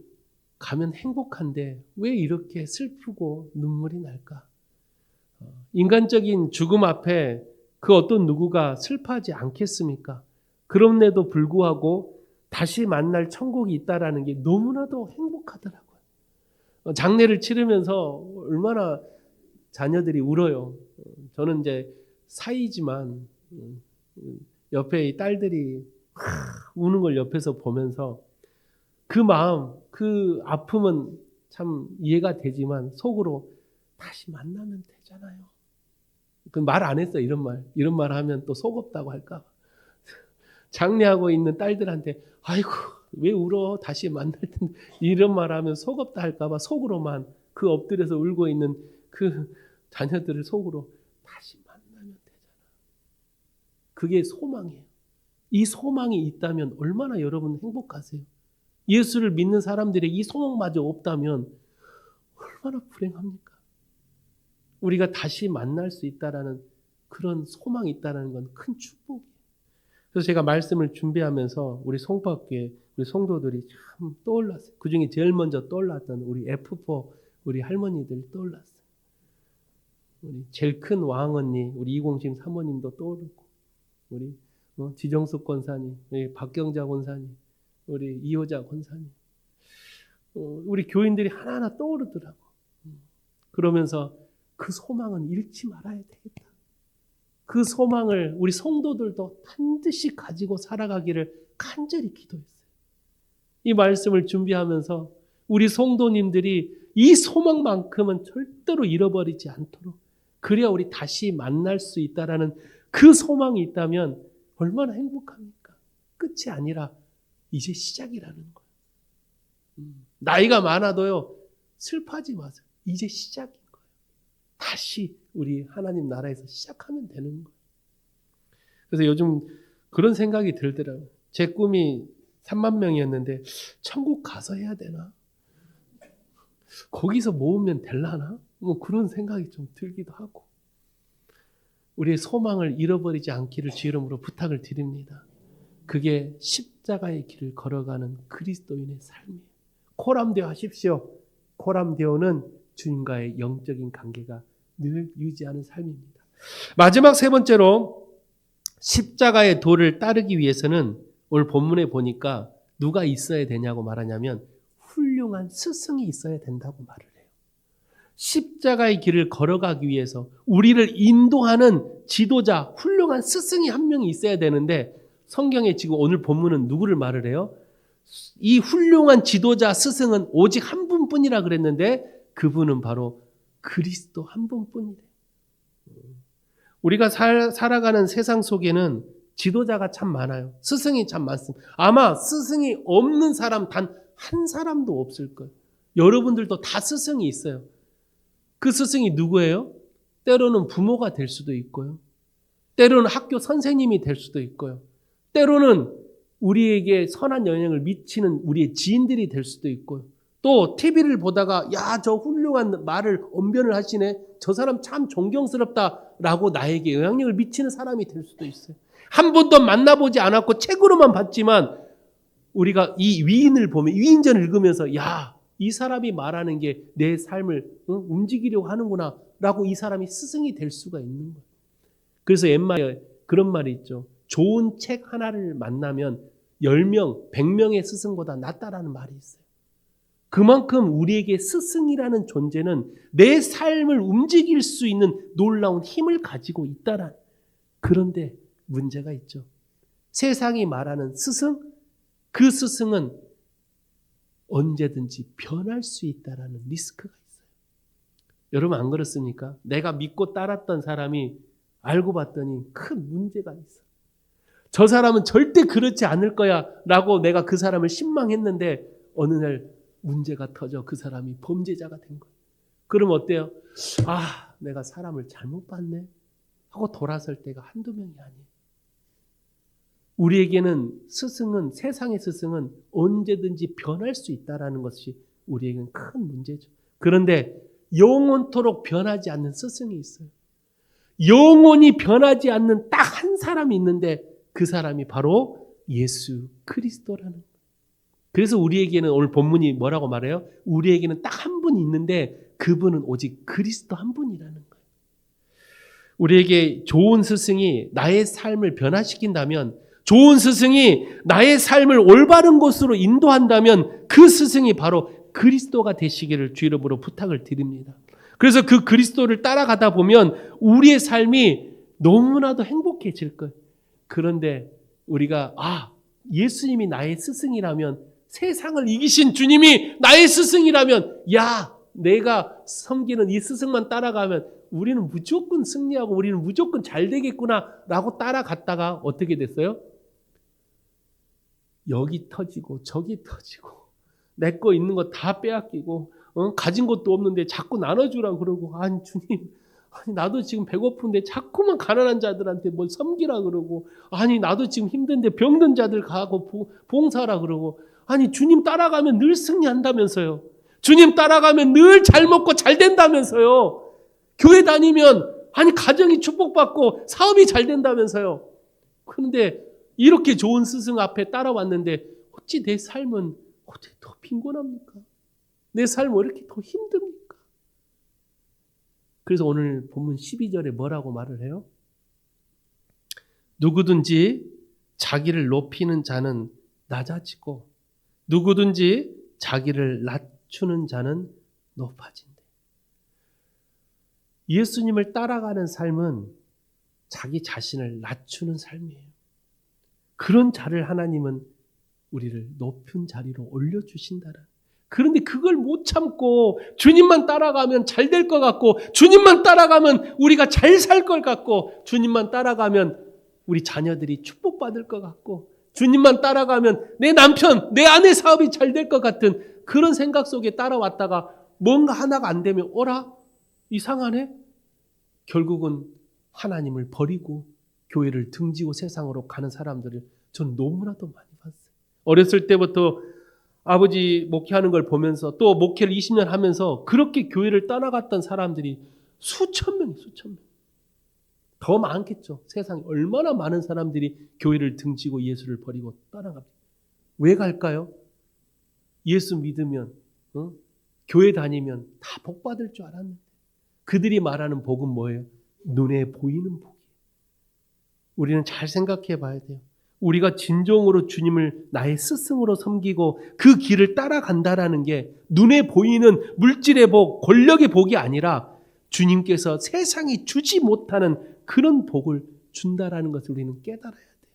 가면 행복한데 왜 이렇게 슬프고 눈물이 날까? 인간적인 죽음 앞에 그 어떤 누구가 슬퍼하지 않겠습니까? 그럼에도 불구하고 다시 만날 천국이 있다라는 게 너무나도 행복하더라고요. 장례를 치르면서 얼마나 자녀들이 울어요. 저는 이제 사이지만 옆에 이 딸들이 우는 걸 옆에서 보면서 그 마음, 그 아픔은 참 이해가 되지만 속으로 다시 만나면 되잖아요. 그 말 안 했어. 이런 말 하면 또 속없다고 할까 봐. 장례하고 있는 딸들한테 아이고 왜 울어, 다시 만날 텐데, 이런 말 하면 속없다 할까 봐 속으로만 그 엎드려서 울고 있는 그 자녀들을 속으로 다시 만나면 되잖아. 그게 소망이에요. 이 소망이 있다면 얼마나 여러분 행복하세요. 예수를 믿는 사람들에게 이 소망마저 없다면 얼마나 불행합니까? 우리가 다시 만날 수 있다라는 그런 소망이 있다는 건 큰 축복이에요. 그래서 제가 말씀을 준비하면서 우리 송파교회 우리 성도들이 참 떠올랐어요. 그중에 제일 먼저 떠올랐던 우리 F4 우리 할머니들 떠올랐어요. 우리 제일 큰 왕언니 우리 이공심 사모님도 떠오르고, 우리 지정숙 권사님, 우리 박경자 권사님, 우리 이호자 권사님, 우리 교인들이 하나하나 떠오르더라고. 그러면서 그 소망은 잃지 말아야 되겠다. 그 소망을 우리 성도들도 반드시 가지고 살아가기를 간절히 기도했어요. 이 말씀을 준비하면서 우리 성도님들이 이 소망만큼은 절대로 잃어버리지 않도록, 그래야 우리 다시 만날 수 있다라는 그 소망이 있다면 얼마나 행복합니까? 끝이 아니라 이제 시작이라는 거예요. 나이가 많아도요, 슬퍼하지 마세요. 이제 시작인 거예요. 다시 우리 하나님 나라에서 시작하면 되는 거예요. 그래서 요즘 그런 생각이 들더라고요. 제 꿈이 3만 명이었는데 천국 가서 해야 되나? 거기서 모으면 될라나? 뭐 그런 생각이 좀 들기도 하고. 우리의 소망을 잃어버리지 않기를 주 이름으로 부탁을 드립니다. 그게 십자가의 길을 걸어가는 그리스도인의 삶이에요. 코람데오 하십시오. 코람데오는 주님과의 영적인 관계가 늘 유지하는 삶입니다. 마지막 세 번째로 십자가의 도를 따르기 위해서는 오늘 본문에 보니까 누가 있어야 되냐고 말하냐면 훌륭한 스승이 있어야 된다고 말을 해요. 십자가의 길을 걸어가기 위해서 우리를 인도하는 지도자, 훌륭한 스승이 한 명이 있어야 되는데, 성경에 지금 오늘 본문은 누구를 말을 해요? 이 훌륭한 지도자, 스승은 오직 한 분뿐이라 그랬는데 그분은 바로 그리스도 한 분뿐이래요. 우리가 살아가는 세상 속에는 지도자가 참 많아요. 스승이 참 많습니다. 아마 스승이 없는 사람 단 한 사람도 없을 거예요. 여러분들도 다 스승이 있어요. 그 스승이 누구예요? 때로는 부모가 될 수도 있고요. 때로는 학교 선생님이 될 수도 있고요. 때로는 우리에게 선한 영향을 미치는 우리의 지인들이 될 수도 있고요. 또 TV를 보다가 야, 저 훌륭한 말을 언변을 하시네. 저 사람 참 존경스럽다라고 나에게 영향력을 미치는 사람이 될 수도 있어요. 한 번도 만나보지 않았고 책으로만 봤지만 우리가 이 위인을 보면, 위인전을 읽으면서 야, 이 사람이 말하는 게 내 삶을 움직이려고 하는구나 라고 이 사람이 스승이 될 수가 있는 거예요. 그래서 옛말에 그런 말이 있죠. 좋은 책 하나를 만나면 10명, 100명의 스승보다 낫다라는 말이 있어요. 그만큼 우리에게 스승이라는 존재는 내 삶을 움직일 수 있는 놀라운 힘을 가지고 있다란. 그런데 문제가 있죠. 세상이 말하는 스승, 그 스승은 언제든지 변할 수 있다라는 리스크가 있어요. 여러분 안 그렇습니까? 내가 믿고 따랐던 사람이 알고 봤더니 큰 문제가 있어. 저 사람은 절대 그렇지 않을 거야 라고 내가 그 사람을 신망했는데 어느 날 문제가 터져 그 사람이 범죄자가 된 거예요. 그럼 어때요? 아, 내가 사람을 잘못 봤네 하고 돌아설 때가 한두 명이 아니에요. 우리에게는 스승은, 세상의 스승은 언제든지 변할 수 있다는 것이 우리에게는 큰 문제죠. 그런데 영원토록 변하지 않는 스승이 있어요. 영원히 변하지 않는 딱 한 사람이 있는데 그 사람이 바로 예수 그리스도라는 거예요. 그래서 우리에게는 오늘 본문이 뭐라고 말해요? 우리에게는 딱 한 분이 있는데 그분은 오직 그리스도 한 분이라는 거예요. 우리에게 좋은 스승이 나의 삶을 변화시킨다면, 좋은 스승이 나의 삶을 올바른 곳으로 인도한다면 그 스승이 바로 그리스도가 되시기를 주 이름으로 부탁을 드립니다. 그래서 그 그리스도를 따라가다 보면 우리의 삶이 너무나도 행복해질 거예요. 그런데 우리가 예수님이 나의 스승이라면, 세상을 이기신 주님이 나의 스승이라면, 내가 섬기는 이 스승만 따라가면 우리는 무조건 승리하고 우리는 무조건 잘 되겠구나 라고 따라갔다가 어떻게 됐어요? 여기 터지고 저기 터지고 내 거 있는 거 다 빼앗기고 가진 것도 없는데 자꾸 나눠주라고 그러고, 아니 주님, 아니 나도 지금 배고픈데 자꾸만 가난한 자들한테 뭘 섬기라 그러고, 아니 나도 지금 힘든데 병든 자들 가고 봉사하라 그러고, 아니 주님 따라가면 늘 승리한다면서요. 주님 따라가면 늘 잘 먹고 잘 된다면서요. 교회 다니면 아니 가정이 축복받고 사업이 잘 된다면서요. 그런데 이렇게 좋은 스승 앞에 따라왔는데 어찌 내 삶은 어떻게 더 빈곤합니까? 내 삶은 왜 이렇게 더 힘듭니까? 그래서 오늘 본문 12절에 뭐라고 말을 해요? 누구든지 자기를 높이는 자는 낮아지고 누구든지 자기를 낮추는 자는 높아진대. 예수님을 따라가는 삶은 자기 자신을 낮추는 삶이에요. 그런 자를 하나님은 우리를 높은 자리로 올려주신다라. 그런데 그걸 못 참고 주님만 따라가면 잘 될 것 같고, 주님만 따라가면 우리가 잘 살 것 같고, 주님만 따라가면 우리 자녀들이 축복받을 것 같고, 주님만 따라가면 내 남편, 내 아내 사업이 잘 될 것 같은 그런 생각 속에 따라왔다가 뭔가 하나가 안 되면 이상하네? 결국은 하나님을 버리고 교회를 등지고 세상으로 가는 사람들을 전 너무나도 많이 봤어요. 어렸을 때부터 아버지 목회하는 걸 보면서 또 목회를 20년 하면서 그렇게 교회를 떠나갔던 사람들이 수천 명. 더 많겠죠. 세상에 얼마나 많은 사람들이 교회를 등지고 예수를 버리고 떠나갑니다. 왜 갈까요? 예수 믿으면, 교회 다니면 다 복 받을 줄 알았는데, 그들이 말하는 복은 뭐예요? 눈에 보이는 복이에요. 우리는 잘 생각해 봐야 돼요. 우리가 진정으로 주님을 나의 스승으로 섬기고 그 길을 따라간다라는 게 눈에 보이는 물질의 복, 권력의 복이 아니라 주님께서 세상이 주지 못하는 그런 복을 준다라는 것을 우리는 깨달아야 돼요.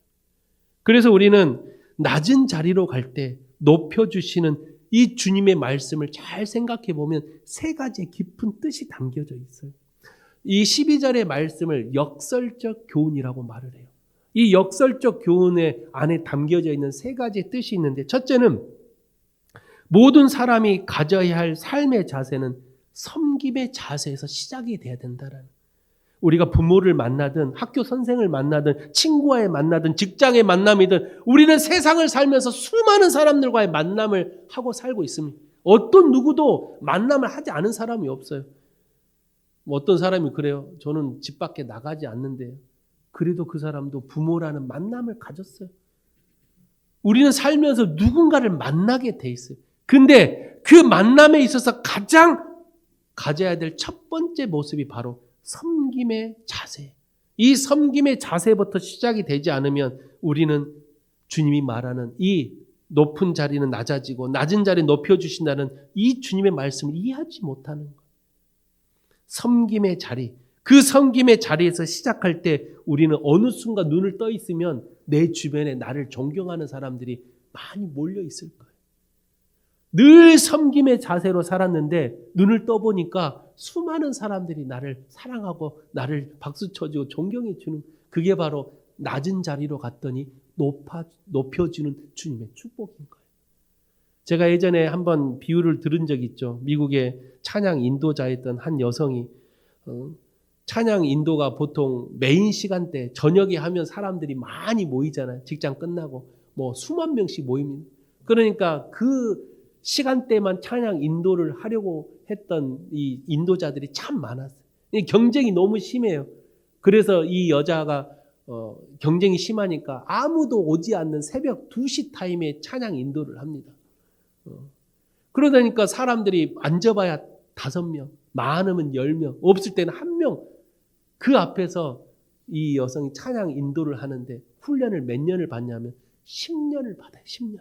그래서 우리는 낮은 자리로 갈 때 높여주시는 이 주님의 말씀을 잘 생각해 보면 세 가지의 깊은 뜻이 담겨져 있어요. 이 12절의 말씀을 역설적 교훈이라고 말을 해요. 이 역설적 교훈의 안에 담겨져 있는 세 가지의 뜻이 있는데, 첫째는 모든 사람이 가져야 할 삶의 자세는 섬김의 자세에서 시작이 돼야 된다라는. 우리가 부모를 만나든 학교 선생을 만나든 친구와의 만나든 직장의 만남이든 우리는 세상을 살면서 수많은 사람들과의 만남을 하고 살고 있습니다. 어떤 누구도 만남을 하지 않은 사람이 없어요. 어떤 사람이 그래요. 저는 집 밖에 나가지 않는데요. 그래도 그 사람도 부모라는 만남을 가졌어요. 우리는 살면서 누군가를 만나게 돼 있어요. 근데 그 만남에 있어서 가장 가져야 될 첫 번째 모습이 바로 섬김의 자세. 이 섬김의 자세부터 시작이 되지 않으면 우리는 주님이 말하는 이 높은 자리는 낮아지고 낮은 자리는 높여주신다는 이 주님의 말씀을 이해하지 못하는 거예요. 섬김의 자리. 그 섬김의 자리에서 시작할 때 우리는 어느 순간 눈을 떠 있으면 내 주변에 나를 존경하는 사람들이 많이 몰려 있을 거예요. 늘 섬김의 자세로 살았는데 눈을 떠보니까 수많은 사람들이 나를 사랑하고 나를 박수 쳐주고 존경해 주는, 그게 바로 낮은 자리로 갔더니 높여주는 주님의 축복인 거예요. 제가 예전에 한번 비유를 들은 적이 있죠. 미국의 찬양 인도자였던 한 여성이, 찬양 인도가 보통 메인 시간대 저녁에 하면 사람들이 많이 모이잖아요. 직장 끝나고 수만 명씩 모입니다. 그러니까 그 시간대만 찬양 인도를 하려고 했던 이 인도자들이 참 많았어요. 경쟁이 너무 심해요. 그래서 이 여자가 경쟁이 심하니까 아무도 오지 않는 새벽 2시 타임에 찬양 인도를 합니다. 그러다니까 사람들이 앉아봐야 5명, 많으면 10명, 없을 때는 1명. 그 앞에서 이 여성이 찬양 인도를 하는데 훈련을 몇 년을 받냐면 10년을 받아요. 10년.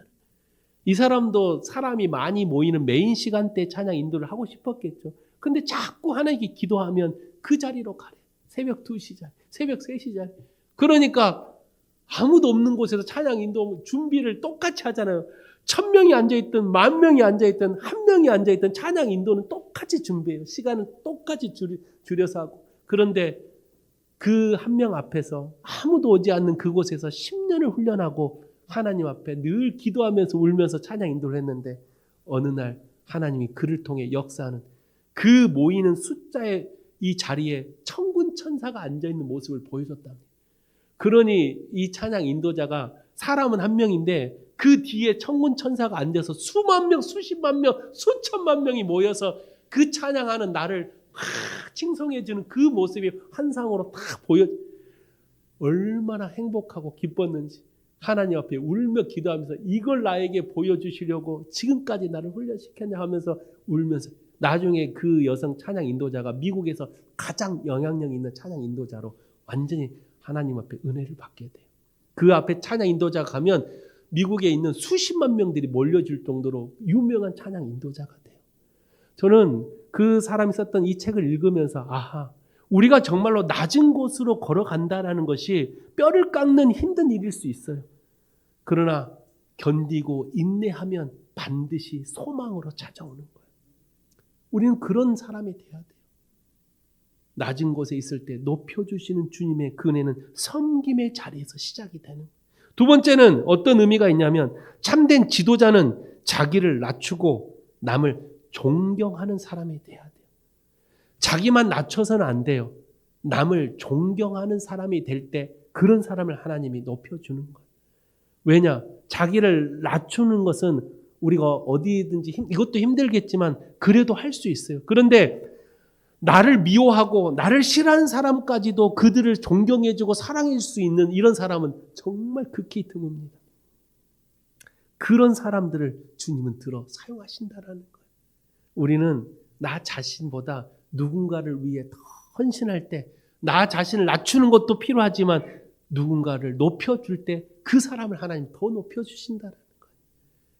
이 사람도 사람이 많이 모이는 메인 시간대 찬양 인도를 하고 싶었겠죠. 근데 자꾸 하나님께 기도하면 그 자리로 가래. 새벽 2시 자리, 새벽 3시잖아요. 그러니까 아무도 없는 곳에서 찬양 인도 준비를 똑같이 하잖아요. 1000명이 앉아있든 10,000명이 앉아있든 1명이 앉아있든 찬양 인도는 똑같이 준비해요. 시간은 똑같이 줄여서 하고. 그런데 그 1명 앞에서 아무도 오지 않는 그곳에서 10년을 훈련하고 하나님 앞에 늘 기도하면서 울면서 찬양 인도를 했는데 어느 날 하나님이 그를 통해 역사하는 그 모이는 숫자의 이 자리에 천군 천사가 앉아있는 모습을 보여줬다. 그러니 이 찬양 인도자가 사람은 1명인데 그 뒤에 천군 천사가 앉아서 수만 명, 수십만 명, 수천만 명이 모여서 그 찬양하는 나를 칭송해주는 그 모습이 환상으로 딱 보여. 얼마나 행복하고 기뻤는지 하나님 앞에 울며 기도하면서 이걸 나에게 보여주시려고 지금까지 나를 훈련시켰냐 하면서 울면서 나중에 그 여성 찬양 인도자가 미국에서 가장 영향력 있는 찬양 인도자로 완전히 하나님 앞에 은혜를 받게 돼요. 그 앞에 찬양 인도자가 가면 미국에 있는 수십만 명들이 몰려줄 정도로 유명한 찬양 인도자가 돼요. 저는 그 사람이 썼던 이 책을 읽으면서 아하, 우리가 정말로 낮은 곳으로 걸어간다는 것이 뼈를 깎는 힘든 일일 수 있어요. 그러나 견디고 인내하면 반드시 소망으로 찾아오는 거예요. 우리는 그런 사람이 돼야 돼요. 낮은 곳에 있을 때 높여주시는 주님의 그 은혜는 섬김의 자리에서 시작이 되는 거예요. 두 번째는 어떤 의미가 있냐면 참된 지도자는 자기를 낮추고 남을 존경하는 사람이 돼야 돼요. 자기만 낮춰서는 안 돼요. 남을 존경하는 사람이 될 때 그런 사람을 하나님이 높여주는 거예요. 왜냐? 자기를 낮추는 것은 우리가 어디든지 이것도 힘들겠지만 그래도 할 수 있어요. 그런데 나를 미워하고 나를 싫어하는 사람까지도 그들을 존경해주고 사랑해줄 수 있는 이런 사람은 정말 극히 드뭅니다. 그런 사람들을 주님은 들어 사용하신다라는 거예요. 우리는 나 자신보다 누군가를 위해 더 헌신할 때 나 자신을 낮추는 것도 필요하지만 누군가를 높여줄 때 그 사람을 하나님 더 높여주신다라는 거예요.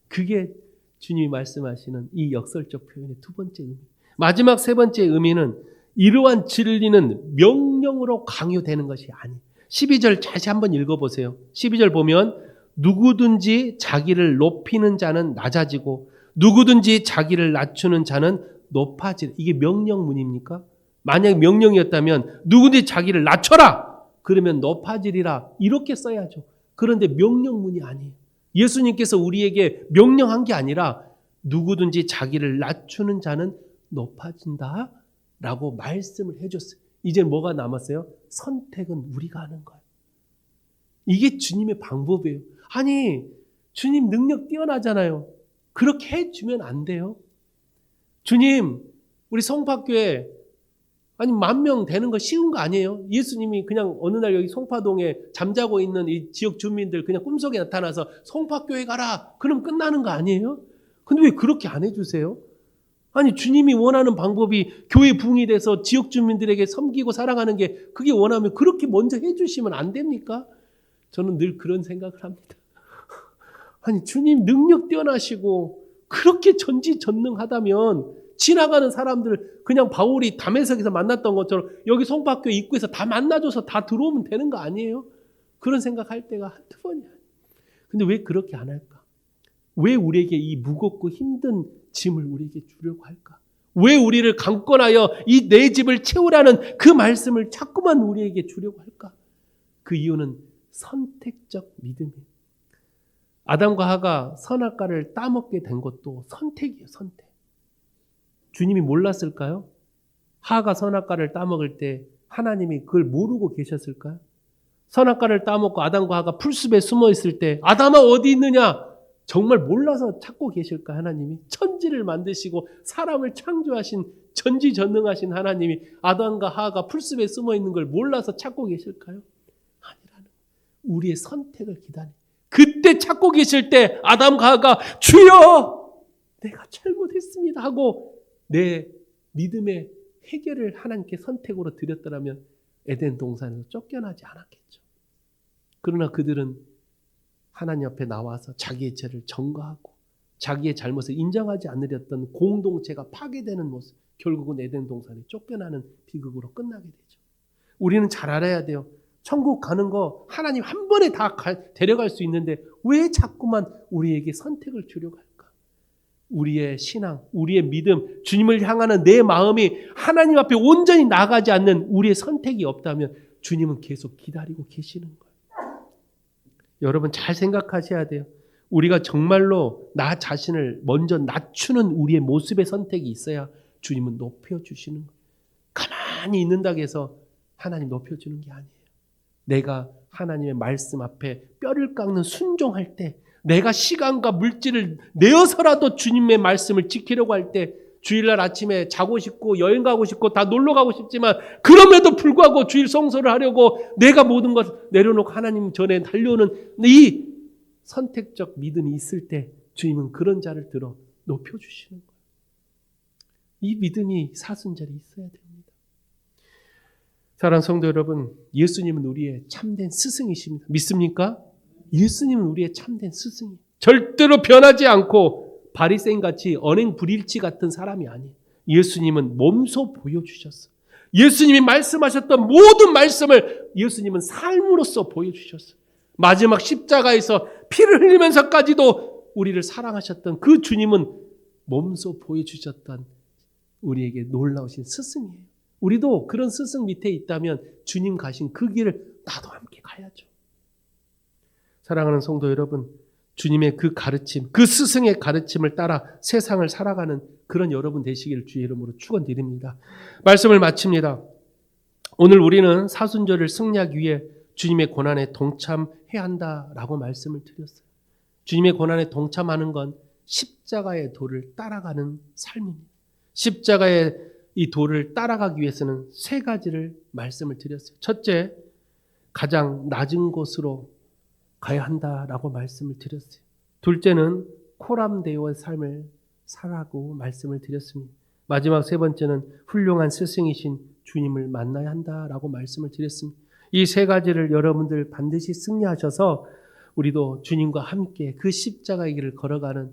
그게 주님이 말씀하시는 이 역설적 표현의 두 번째 의미. 마지막 세 번째 의미는 이러한 진리는 명령으로 강요되는 것이 아니에요. 12절 다시 한번 읽어보세요. 12절 보면 누구든지 자기를 높이는 자는 낮아지고 누구든지 자기를 낮추는 자는 높아지라. 이게 명령문입니까? 만약 명령이었다면 누구든지 자기를 낮춰라. 그러면 높아지리라. 이렇게 써야죠. 그런데 명령문이 아니에요. 예수님께서 우리에게 명령한 게 아니라 누구든지 자기를 낮추는 자는 높아진다 라고 말씀을 해줬어요. 이제 뭐가 남았어요? 선택은 우리가 하는 거예요. 이게 주님의 방법이에요. 아니, 주님 능력 뛰어나잖아요. 그렇게 해주면 안 돼요. 주님, 우리 성파교회 아니 10,000명 되는 거 쉬운 거 아니에요? 예수님이 그냥 어느 날 여기 송파동에 잠자고 있는 이 지역 주민들 그냥 꿈속에 나타나서 송파교회 가라. 그럼 끝나는 거 아니에요? 근데 왜 그렇게 안 해주세요? 아니 주님이 원하는 방법이 교회 부흥이 돼서 지역 주민들에게 섬기고 사랑하는 게 그게 원하면 그렇게 먼저 해주시면 안 됩니까? 저는 늘 그런 생각을 합니다. 아니 주님 능력 뛰어나시고 그렇게 전지전능하다면 지나가는 사람들 그냥 바울이 다메섹에서 만났던 것처럼 여기 송파교 입구에서 다 만나줘서 다 들어오면 되는 거 아니에요? 그런 생각할 때가 한두 번이야. 근데 왜 그렇게 안 할까? 왜 우리에게 이 무겁고 힘든 짐을 우리에게 주려고 할까? 왜 우리를 강권하여 이 내 집을 채우라는 그 말씀을 자꾸만 우리에게 주려고 할까? 그 이유는 선택적 믿음이에요. 아담과 하가 선악과를 따먹게 된 것도 선택이에요. 선택. 주님이 몰랐을까요? 하가 선악과를 따먹을 때 하나님이 그걸 모르고 계셨을까요? 선악과를 따먹고 아담과 하가 풀숲에 숨어 있을 때 아담아 어디 있느냐? 정말 몰라서 찾고 계실까 하나님이? 천지를 만드시고 사람을 창조하신 전지전능하신 하나님이 아담과 하가 풀숲에 숨어 있는 걸 몰라서 찾고 계실까요? 아니라는 우리의 선택을 기다려. 그때 찾고 계실 때 아담과 하가 주여 내가 잘못했습니다 하고 내 믿음의 해결을 하나님께 선택으로 드렸더라면 에덴 동산에서 쫓겨나지 않았겠죠. 그러나 그들은 하나님 앞에 나와서 자기의 죄를 전가하고 자기의 잘못을 인정하지 않으렸던 공동체가 파괴되는 모습, 결국은 에덴 동산에 쫓겨나는 비극으로 끝나게 되죠. 우리는 잘 알아야 돼요. 천국 가는 거 하나님 한 번에 다 데려갈 수 있는데 왜 자꾸만 우리에게 선택을 주려고 할까? 우리의 신앙, 우리의 믿음, 주님을 향하는 내 마음이 하나님 앞에 온전히 나가지 않는 우리의 선택이 없다면 주님은 계속 기다리고 계시는 거예요. 여러분 잘 생각하셔야 돼요. 우리가 정말로 나 자신을 먼저 낮추는 우리의 모습의 선택이 있어야 주님은 높여주시는 거예요. 가만히 있는다고 해서 하나님 높여주는 게 아니에요. 내가 하나님의 말씀 앞에 뼈를 깎는 순종할 때, 내가 시간과 물질을 내어서라도 주님의 말씀을 지키려고 할 때, 주일날 아침에 자고 싶고 여행 가고 싶고 다 놀러 가고 싶지만 그럼에도 불구하고 주일 성소를 하려고 내가 모든 것 내려놓고 하나님 전에 달려오는 이 선택적 믿음이 있을 때 주님은 그런 자를 들어 높여주시는 거예요. 이 믿음이 사순절에 있어야 됩니다. 사랑하는 성도 여러분, 예수님은 우리의 참된 스승이십니다. 믿습니까? 예수님은 우리의 참된 스승이에요. 절대로 변하지 않고 바리새인같이 언행불일치 같은 사람이 아니에요. 예수님은 몸소 보여주셨어요. 예수님이 말씀하셨던 모든 말씀을 예수님은 삶으로써 보여주셨어요. 마지막 십자가에서 피를 흘리면서까지도 우리를 사랑하셨던 그 주님은 몸소 보여주셨던 우리에게 놀라우신 스승이에요. 우리도 그런 스승 밑에 있다면 주님 가신 그 길을 나도 함께 가야죠. 사랑하는 성도 여러분, 주님의 그 가르침, 그 스승의 가르침을 따라 세상을 살아가는 그런 여러분 되시기를 주의 이름으로 축원드립니다. 말씀을 마칩니다. 오늘 우리는 사순절을 승리하기 위해 주님의 고난에 동참해야 한다라고 말씀을 드렸어요. 주님의 고난에 동참하는 건 십자가의 도를 따라가는 삶입니다. 십자가의 이 도를 따라가기 위해서는 세 가지를 말씀을 드렸어요. 첫째, 가장 낮은 곳으로 가야 한다라고 말씀을 드렸어요. 둘째는 코람데오의 삶을 살라고 말씀을 드렸습니다. 마지막 세 번째는 훌륭한 스승이신 주님을 만나야 한다라고 말씀을 드렸습니다. 이 세 가지를 여러분들 반드시 승리하셔서 우리도 주님과 함께 그 십자가의 길을 걸어가는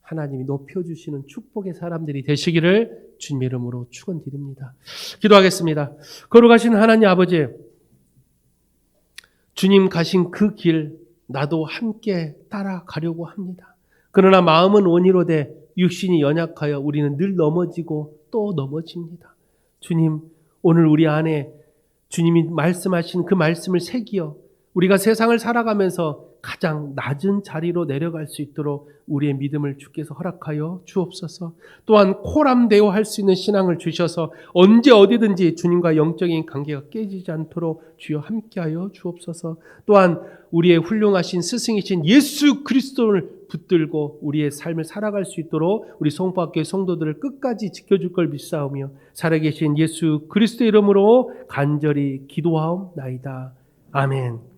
하나님이 높여주시는 축복의 사람들이 되시기를 주님의 이름으로 축원드립니다. 기도하겠습니다. 거룩하신 하나님 아버지, 주님 가신 그 길 나도 함께 따라가려고 합니다. 그러나 마음은 원이로 돼 육신이 연약하여 우리는 늘 넘어지고 또 넘어집니다. 주님, 오늘 우리 안에 주님이 말씀하신 그 말씀을 새기어 우리가 세상을 살아가면서 가장 낮은 자리로 내려갈 수 있도록 우리의 믿음을 주께서 허락하여 주옵소서. 또한 코람데오 할 수 있는 신앙을 주셔서 언제 어디든지 주님과 영적인 관계가 깨지지 않도록 주여 함께하여 주옵소서. 또한 우리의 훌륭하신 스승이신 예수 그리스도를 붙들고 우리의 삶을 살아갈 수 있도록 우리 성포학교의 성도들을 끝까지 지켜줄 걸 믿사오며 살아계신 예수 그리스도 이름으로 간절히 기도하옵나이다. 아멘.